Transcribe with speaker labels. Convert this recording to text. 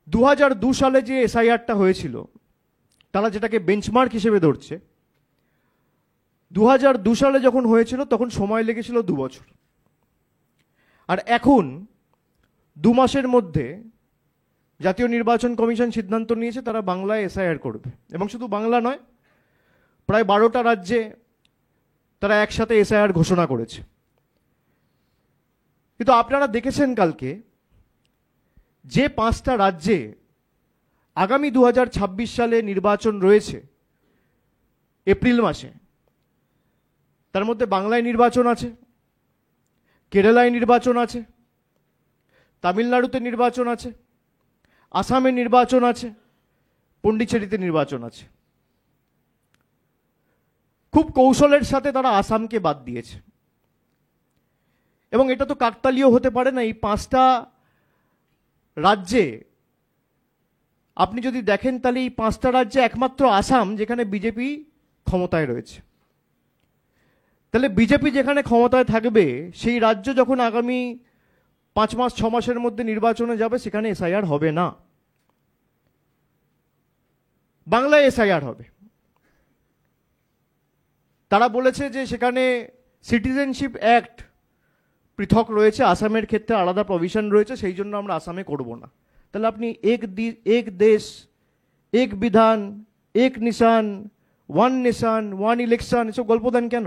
Speaker 1: 2002 সালে যে এসআইআরটা হয়েছিল, তারা যেটাকে বেঞ্চমার্ক হিসেবে ধরছে, 2002 সালে যখন হয়েছিল তখন সময় লেগেছিল 2 বছর, আর এখন 2 মাসের মধ্যে জাতীয় নির্বাচন কমিশন সিদ্ধান্ত নিয়েছে তারা বাংলায় এসআইআর করবে। এবং শুধু বাংলা নয়, প্রায় 12টা রাজ্যে তারা একসাথে এসআইআর ঘোষণা করেছে। কিন্তু আপনারা দেখেছেন কালকে যে 5টা রাজ্যে আগামী 2026 সালে নির্বাচন রয়েছে এপ্রিল মাসে, তার মধ্যে বাংলায় নির্বাচন আছে, কেরালায় নির্বাচন আছে, তামিলনাড়ুতে নির্বাচন আছে, আসামে নির্বাচন আছে, পন্ডিচেরিতে নির্বাচন আছে। খুব কৌশলের সাথে তারা আসামকে বাদ দিয়েছে। এবং এটা তো কাকতালীয় হতে পারে না। এই 5টা রাজ্যে আপনি যদি দেখেন তাহলে এই 5টা রাজ্যে একমাত্র আসাম যেখানে বিজেপি ক্ষমতায় রয়েছে। তাহলে বিজেপি যেখানে ক্ষমতায় থাকবে সেই রাজ্য যখন আগামী 5 মাস 6 মাসের মধ্যে নির্বাচনে যাবে, সেখানে এসআইআর হবে না, বাংলায় এসআইআর হবে। তারা বলেছে যে সেখানে সিটিজেনশিপ অ্যাক্ট পৃথক রয়েছে, আসামের ক্ষেত্রে আলাদা প্রভিশন রয়েছে, সেই জন্য আমরা আসামে করব না। তাহলে আপনি এক দেশ এক বিধান এক নিশান, ওয়ান নেশন ওয়ান ইলেকশন এসব গল্প দেন কেন?